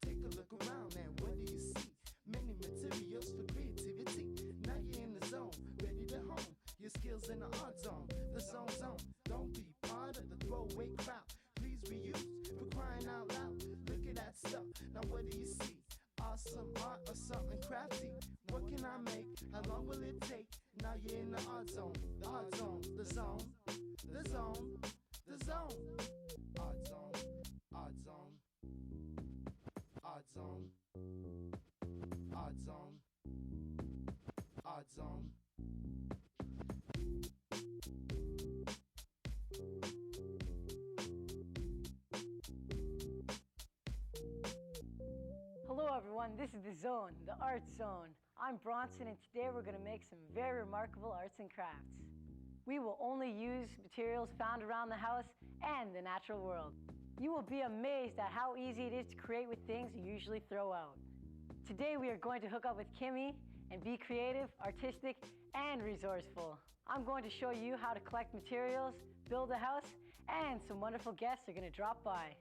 Take a look around and what do you see? Many materials for creativity. Now you're in the zone, ready to hone your skills in the art zone. The zone. Don't be part of the throwaway crowd. Please reuse for crying out loud. Look at that stuff. Now what do you see? Awesome art or something crafty. What can I make? How long will it take? Now you're in the art zone. The art zone. The zone. The zone. The zone. Art zone. Art zone. Art zone. Art zone. Art zone. Hello everyone, this is The Zone, the Art Zone. I'm Bronson and today we're going to make some very remarkable arts and crafts. We will only use materials found around the house and the natural world. You will be amazed at how easy it is to create with things you usually throw out. Today we are going to hook up with Kimmy and be creative, artistic, and resourceful. I'm going to show you how to collect materials, build a house, and some wonderful guests are going to drop by.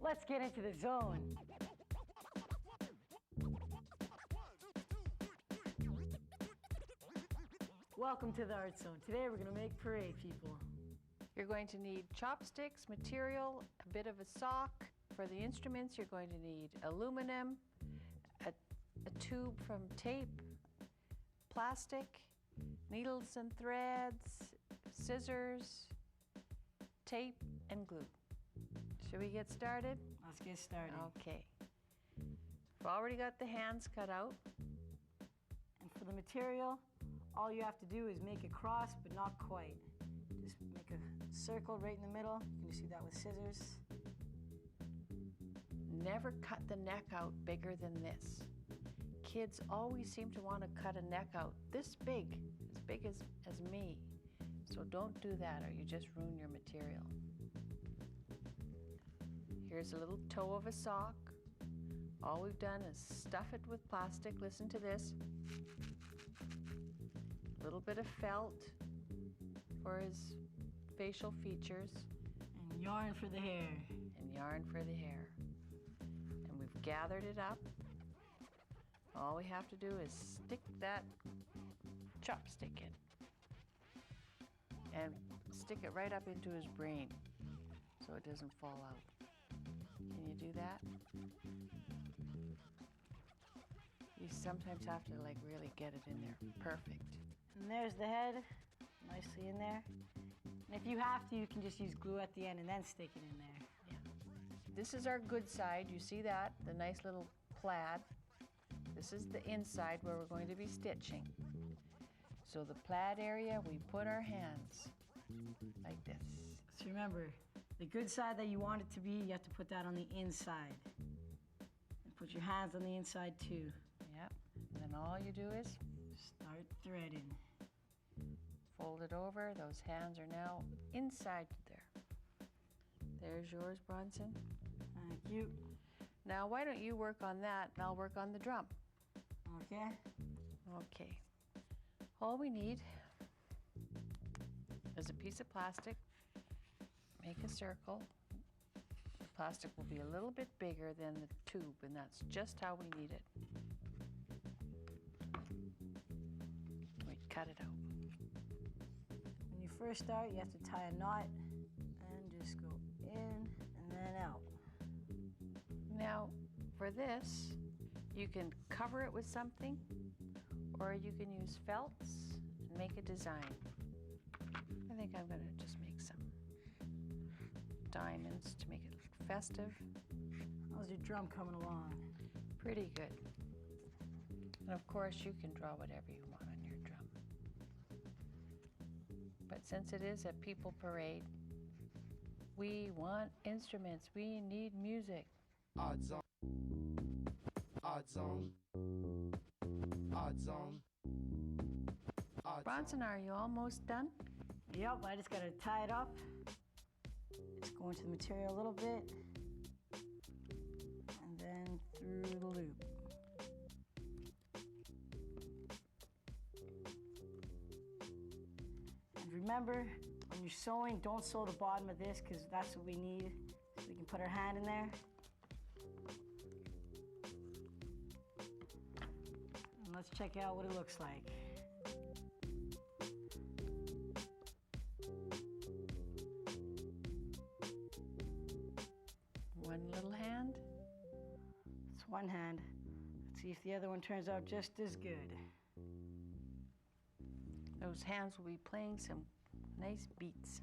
Let's get into the zone. Welcome to the Art Zone. Today we're going to make parade, people. You're going to need chopsticks, material, a bit of a sock. For the instruments, you're going to need aluminum, a tube from tape, plastic, needles and threads, scissors, tape, and glue. Should we get started? Let's get started. Okay. We've already got the hands cut out. And for the material, all you have to do is make a cross, but not quite. Just make a circle right in the middle. You can just do that with scissors. Never cut the neck out bigger than this. Kids always seem to want to cut a neck out this big as me. So don't do that or you just ruin your material. Here's a little toe of a sock. All we've done is stuff it with plastic. Listen to this. A little bit of felt for his facial features. And yarn for the hair. And yarn for the hair. And we've gathered it up. All we have to do is stick that chopstick in. And stick it right up into his brain so it doesn't fall out. Can you do that? You sometimes have to like really get it in there. Perfect. And there's the head, nicely in there. And if you have to, you can just use glue at the end and then stick it in there. Yeah. This is our good side. You see that? The nice little plaid. This is the inside where we're going to be stitching. So the plaid area, we put our hands like this. So remember, the good side that you want it to be, you have to put that on the inside. And put your hands on the inside too. Yep. And then all you do is start threading. Fold it over. Those hands are now inside there. There's yours, Bronson. Thank you. Now, why don't you work on that and I'll work on the drum? Okay. Okay. All we need is a piece of plastic. Make a circle. The plastic will be a little bit bigger than the tube, and that's just how we need it. We cut it out. When you first start, you have to tie a knot and just go in and then out. Now, for this, you can cover it with something, or you can use felts and make a design. I think I'm gonna just make some diamonds to make it look festive. How's your drum coming along? Pretty good. And of course, you can draw whatever you want on your drum. But since it is a people parade, we want instruments. We need music. Art zone. Art zone. Art zone. Bronson, are you almost done? Yep, I just gotta tie it up. Just go into the material a little bit. and through the loop. And remember, when you're sewing, don't sew the bottom of this because that's what we need so we can put our hand in there. And let's check out what it looks like. One little hand. It's one hand. Let's see if the other one turns out just as good. Those hands will be playing some nice beats.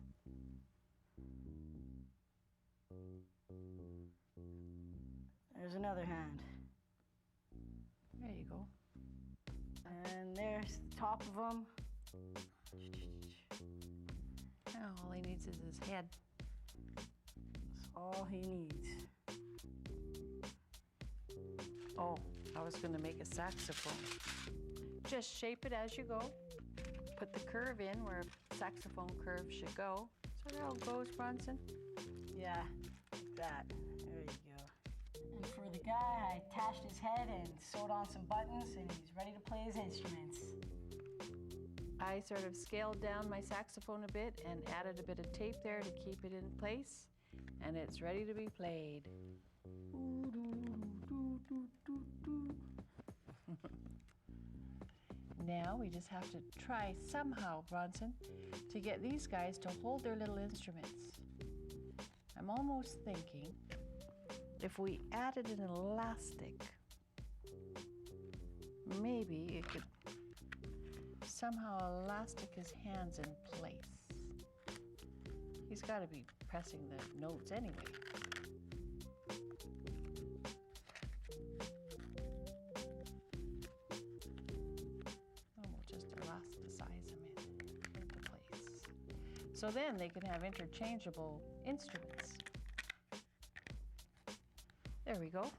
There's another hand. There you go. And there's the top of them. Now all he needs is his head. That's all he needs. Oh, I was going to make a saxophone. Just shape it as you go. Put the curve in where a saxophone curve should go. So there it goes, Bronson. Yeah, like that. There you go. And for the guy, I attached his head and sewed on some buttons, and he's ready to play his instruments. I sort of scaled down my saxophone a bit and added a bit of tape there to keep it in place. And it's ready to be played. Now we just have to try somehow, Bronson, to get these guys to hold their little instruments. I'm almost thinking if we added an elastic, maybe it could somehow elastic his hands in place. He's got to be pressing the notes anyway. So then they can have interchangeable instruments. There we go.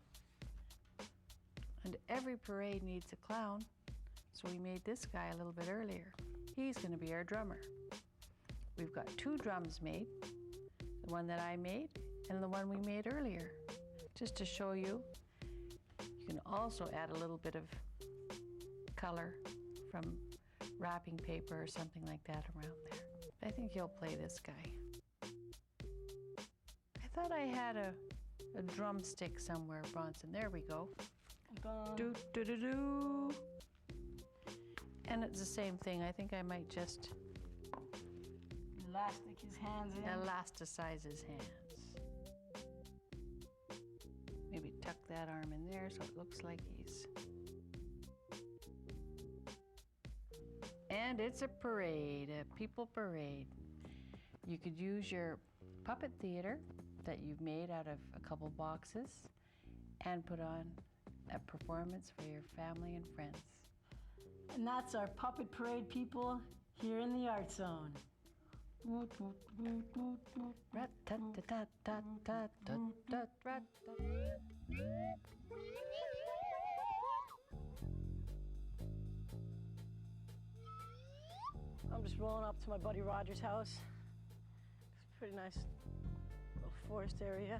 And every parade needs a clown, so we made this guy a little bit earlier. He's going to be our drummer. We've got two drums made, the one that I made and the one we made earlier. Just to show you, you can also add a little bit of color from wrapping paper or something like that around there. I think he'll play this guy. I thought I had a drumstick somewhere, Bronson. There we go. Do, do, do, do. And it's the same thing. I think I might just elastic his hands in. Elasticize his hands. Maybe tuck that arm in there so it looks like he's... And it's a parade, a people parade. You could use your puppet theater that you've made out of a couple boxes and put on a performance for your family and friends. And that's our puppet parade, people, here in the Art Zone. I'm just rolling up to my buddy Roger's house. It's a pretty nice little forest area.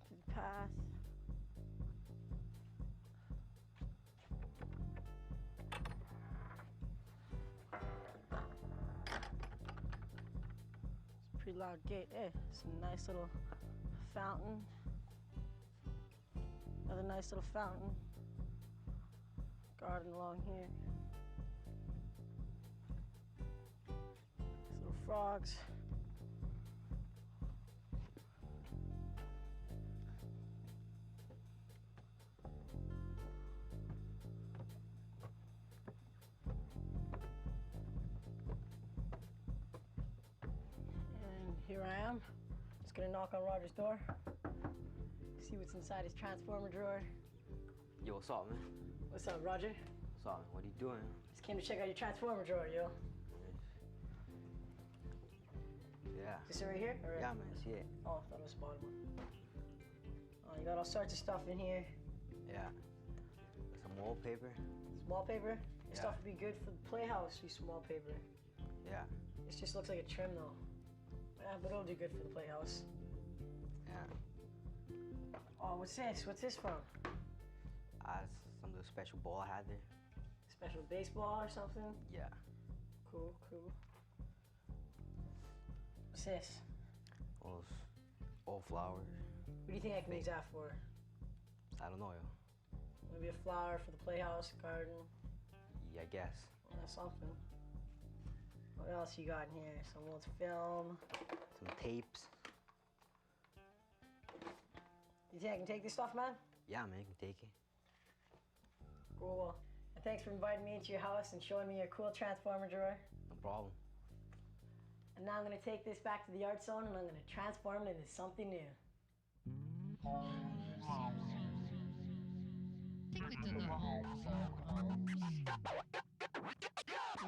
To the path. It's a pretty loud gate. Hey, it's a nice little fountain. Another nice little fountain. Garden along here. These little frogs. And here I am. Just gonna knock on Roger's door. See what's inside his transformer drawer. Yo, what's up, man? What's up, Roger? What's up, man? What are you doing? Just came to check out your transformer drawer, yo. Yeah. Is this right here? Or... Yeah, man, see it. Oh, I thought it was the bottom one. Oh, you got all sorts of stuff in here. Yeah. Some wallpaper. Some wallpaper? This stuff would be good for the playhouse, use some wallpaper. Yeah. This just looks like a trim, though. Yeah, but it'll do good for the playhouse. Yeah. Oh, Oh, what's this? What's this from? Some of the special ball I had there. Special baseball or something? Yeah. Cool, cool. What's this? Those old flowers. What do you think I can use that for? I don't know, yo. Maybe a flower for the playhouse, garden? Yeah, I guess. Yeah, something. What else you got in here? Some old film. Some tapes. You think I can take this stuff, man? Yeah, man, you can take it. Cool. And thanks for inviting me into your house and showing me your cool transformer drawer. No problem. And now I'm gonna take this back to the art zone and I'm gonna transform it into something new.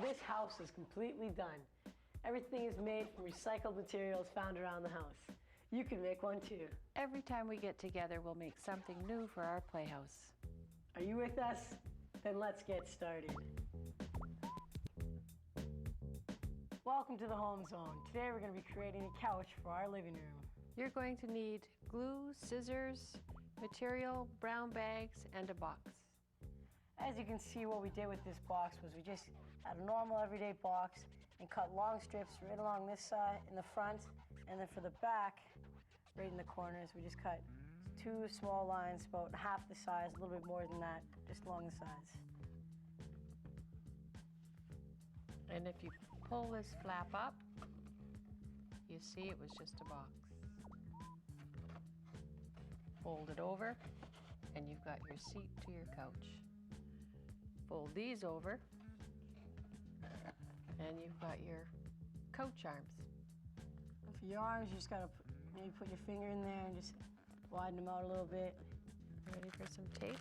This house is completely done. Everything is made from recycled materials found around the house. You can make one too. Every time we get together, we'll make something new for our playhouse. Are you with us? Then let's get started. Welcome to the home zone. Today we're going to be creating a couch for our living room. You're going to need glue, scissors, material, brown bags, and a box. As you can see, what we did with this box was we just had a normal everyday box and cut long strips right along this side in the front, and then for the back, right in the corners, we just cut 2 small lines about half the size, a little bit more than that, just along the sides. And if you pull this flap up, you see it was just a box. Fold it over, and you've got your seat to your couch. Fold these over, and you've got your couch arms. And for your arms, you just gotta maybe put your finger in there and just widen them out a little bit. Ready for some tape?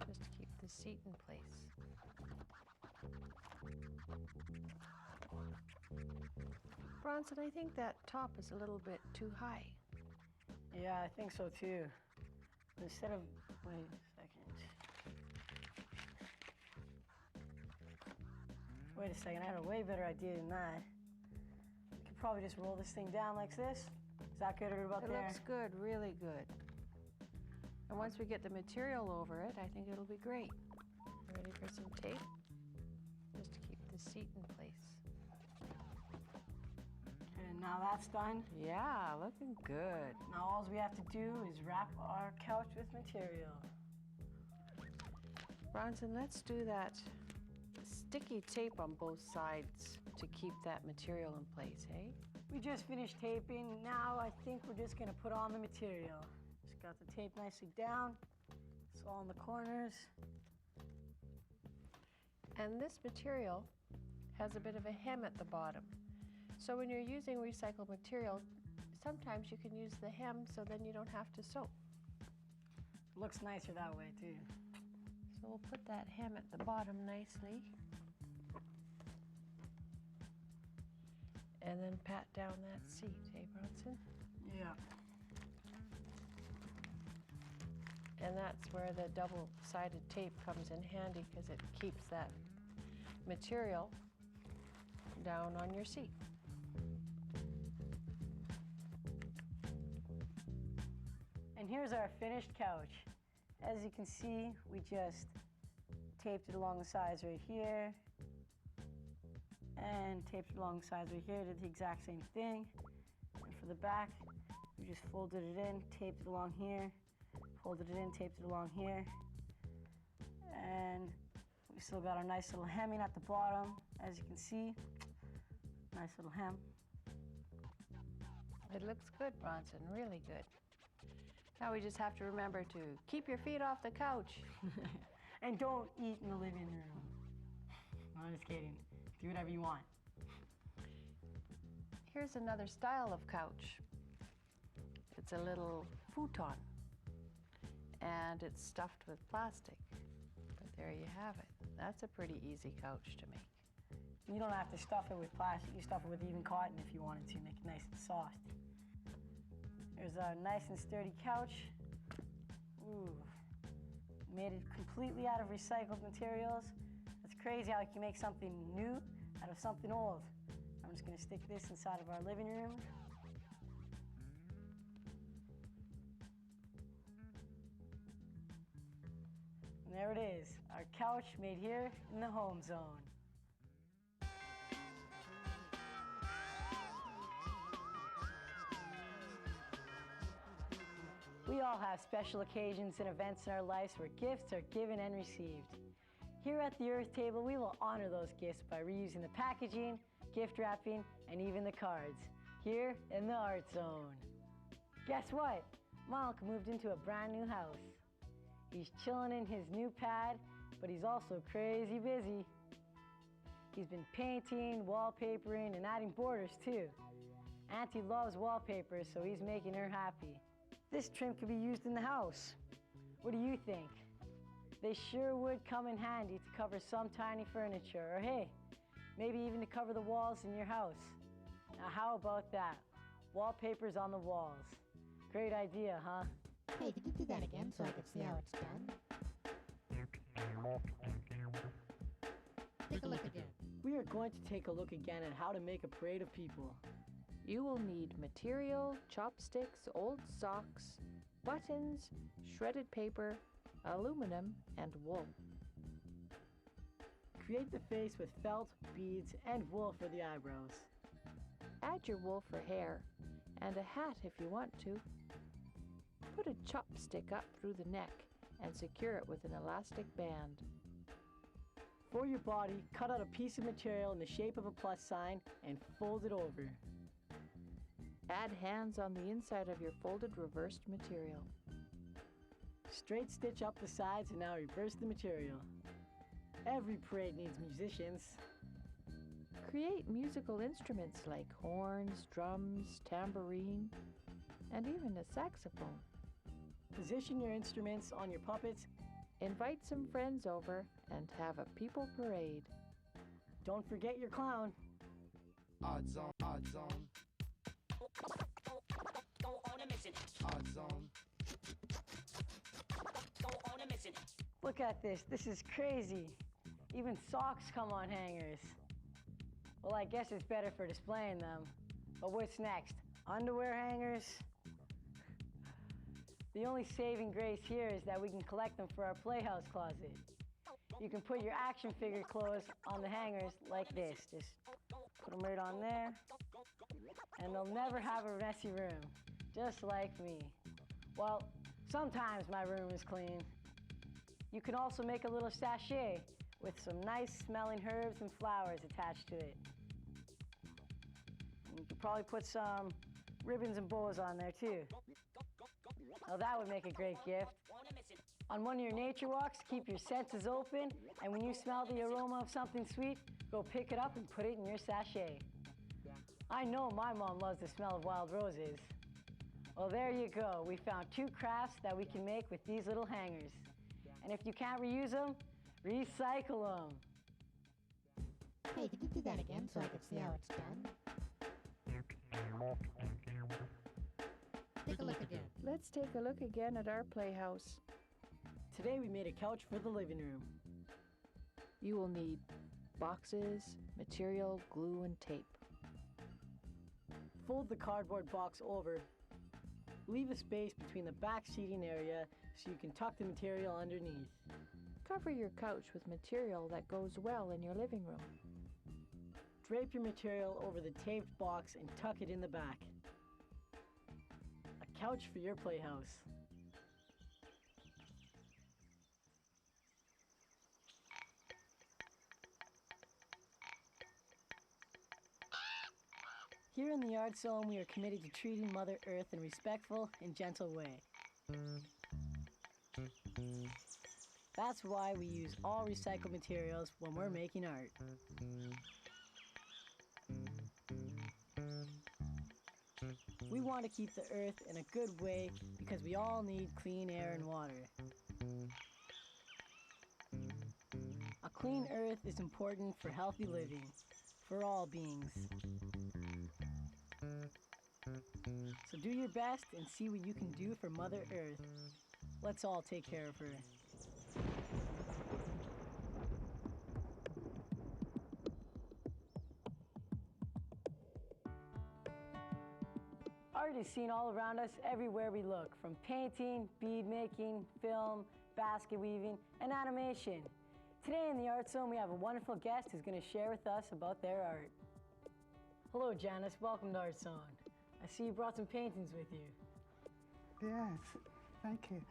Just to keep the seat in place. Bronson, I think that top is a little bit too high. Yeah, I think so too. Instead of, wait a second. Wait a second, I had a way better idea than that. We could probably just roll this thing down like this. Is that good or about It there? looks good, really good. And once we get the material over it, I think it'll be great. Ready for some tape? Just to keep the seat in place. And now that's done. Yeah, looking good. Now all we have to do is wrap our couch with material. Bronson, let's do that sticky tape on both sides to keep that material in place, hey? We just finished taping. Now I think we're just gonna put on the material. Just got the tape nicely down. It's all in the corners. And this material has a bit of a hem at the bottom. So when you're using recycled material, sometimes you can use the hem so then you don't have to sew. Looks nicer that way too. So we'll put that hem at the bottom nicely. And then pat down that seat, eh, Bronson? Yeah. And that's where the double-sided tape comes in handy because it keeps that material down on your seat. And here's our finished couch. As you can see, we just taped it along the sides right here and taped it along the sides right here. Did the exact same thing. And for the back, we just folded it in, taped it along here, folded it in, taped it along here. And we still got our nice little hemming at the bottom, as you can see. Nice little hem. It looks good, Bronson, really good. Now we just have to remember to keep your feet off the couch. And don't eat in the living room. No, I'm just kidding. Do whatever you want. Here's another style of couch. It's a little futon, and it's stuffed with plastic. But there you have it. That's a pretty easy couch to make. You don't have to stuff it with plastic. You stuff it with even cotton if you wanted to, make it nice and soft. There's a nice and sturdy couch. Ooh. Made it completely out of recycled materials. It's crazy how you can make something new out of something old. I'm just gonna stick this inside of our living room. And there it is, our couch made here in the home zone. We all have special occasions and events in our lives where gifts are given and received. Here at the Earth Table, we will honor those gifts by reusing the packaging, gift wrapping, and even the cards, here in the Art Zone. Guess what? Malk moved into a brand new house. He's chilling in his new pad, but he's also crazy busy. He's been painting, wallpapering, and adding borders too. Auntie loves wallpaper, so he's making her happy. This trim could be used in the house. What do you think? They sure would come in handy to cover some tiny furniture, or hey, maybe even to cover the walls in your house. Now how about that? Wallpapers on the walls. Great idea, huh? Hey, could you do that again so I can see how it's done? Take a look again. We are going to take a look again at how to make a parade of people. You will need material, chopsticks, old socks, buttons, shredded paper, aluminum, and wool. Create the face with felt, beads, and wool for the eyebrows. Add your wool for hair, and a hat if you want to. Put a chopstick up through the neck and secure it with an elastic band. For your body, cut out a piece of material in the shape of a plus sign and fold it over. Add hands on the inside of your folded reversed material. Straight stitch up the sides and now reverse the material. Every parade needs musicians. Create musical instruments like horns, drums, tambourine, and even a saxophone. Position your instruments on your puppets. Invite some friends over and have a people parade. Don't forget your clown. Odd zone, odd zone. Go on a mission. Odd zone. Go on a mission. Look at this. This is crazy. Even socks come on hangers. Well, I guess it's better for displaying them. But what's next? Underwear hangers? The only saving grace here is that we can collect them for our playhouse closet. You can put your action figure clothes on the hangers like this. Just put them right on there. And they'll never have a messy room, just like me. Well, sometimes my room is clean. You can also make a little sachet with some nice smelling herbs and flowers attached to it. And you could probably put some ribbons and bows on there too. Now that would make a great gift. On one of your nature walks, keep your senses open, and when you smell the aroma of something sweet, go pick it up and put it in your sachet. I know my mom loves the smell of wild roses. Well, there you go. We found 2 crafts that we can make with these little hangers. And if you can't reuse them, recycle them. Hey, could you do that again so I can see how it's done? Take a look again. Let's take a look again at our playhouse. Today we made a couch for the living room. You will need boxes, material, glue, and tape. Fold the cardboard box over. Leave a space between the back seating area so you can tuck the material underneath. Cover your couch with material that goes well in your living room. Drape your material over the taped box and tuck it in the back. A couch for your playhouse. Here in the Art Zone, we are committed to treating Mother Earth in a respectful and gentle way. That's why we use all recycled materials when we're making art. We want to keep the Earth in a good way because we all need clean air and water. A clean Earth is important for healthy living, for all beings. So do your best and see what you can do for Mother Earth. Let's all take care of her. Art is seen all around us everywhere we look, from painting, bead making, film, basket weaving, and animation. Today in the Art Zone, we have a wonderful guest who's going to share with us about their art. Hello, Janice. Welcome to Art Zone. I see you brought some paintings with you. Yes, thank you.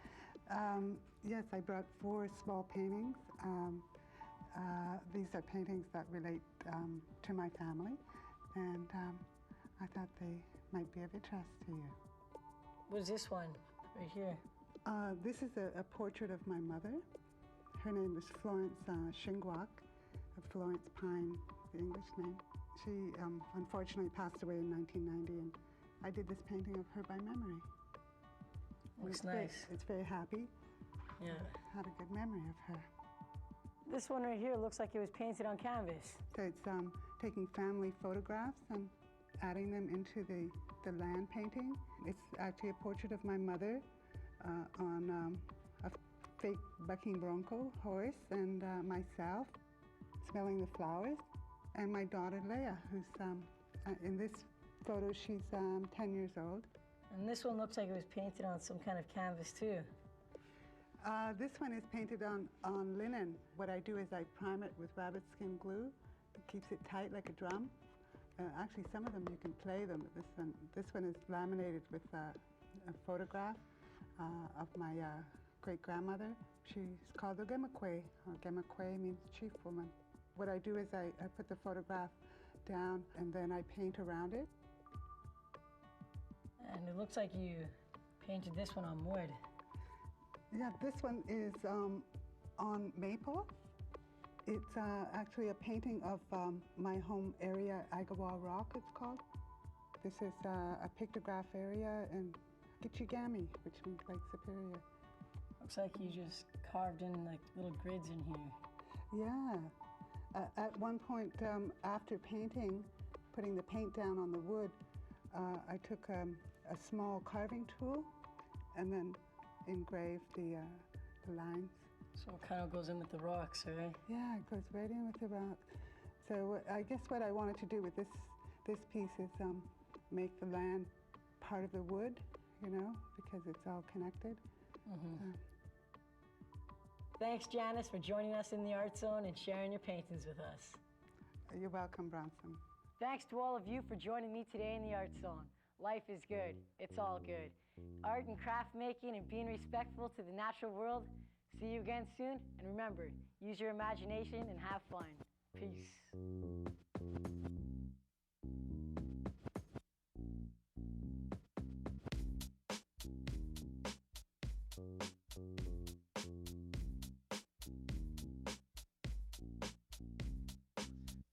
Yes, I brought 4 small paintings. These are paintings that relate to my family, and I thought they might be of interest to you. What is this one right here? This is a portrait of my mother. Her name is Florence Shingwak, Florence Pine, the English name. She unfortunately passed away in 1990, and I did this painting of her by memory. Looks nice. It's very happy. Yeah. I had a good memory of her. This one right here looks like it was painted on canvas. So it's taking family photographs and adding them into the land painting. It's actually a portrait of my mother on a fake bucking bronco horse, and myself smelling the flowers, and my daughter Leah, who's in this photo, she's 10 years old. And this one looks like it was painted on some kind of canvas too. This one is painted on linen. What I do is I prime it with rabbit skin glue. It keeps it tight like a drum. Actually, some of them you can play them. This one is laminated with a photograph of my great-grandmother. She's called the Gemakwe, or Gemakwe means chief woman. What I do is I put the photograph down and then I paint around it. And it looks like you painted this one on wood. Yeah, this one is on maple. It's actually a painting of my home area, Agawa Rock, it's called. This is a pictograph area in Gichigami, which means Lake Superior. Looks like you just carved in like little grids in here. Yeah. At one point, after painting, putting the paint down on the wood, I took a small carving tool and then engraved the lines. So it kind of goes in with the rocks, right? Yeah, it goes right in with the rock. So I guess what I wanted to do with this piece is make the land part of the wood, you know, because it's all connected. Mm-hmm. Thanks, Janice, for joining us in the Art Zone and sharing your paintings with us. You're welcome, Bronson. Thanks to all of you for joining me today in the Art Zone. Life is good. It's all good. Art and craft making and being respectful to the natural world. See you again soon. And remember, use your imagination and have fun. Peace.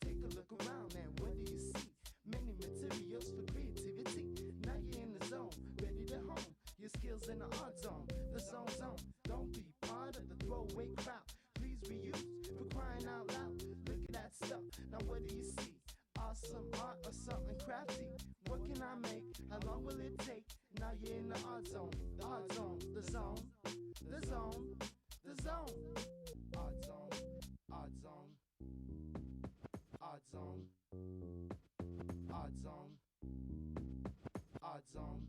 Take a look around and what do you see? Many materials for creativity. Now you're in the zone, ready to hone your skills in the art zone. The zone. Don't be part of the throwaway crowd. Please reuse for crying out loud. Look at that stuff. Now what do you see? Awesome art or something crafty. What can I make? How long will it take? Now you're in the art zone. The art zone. The zone. The zone. The zone. Art zone. Art zone. Art zone. Art zone. Art zone.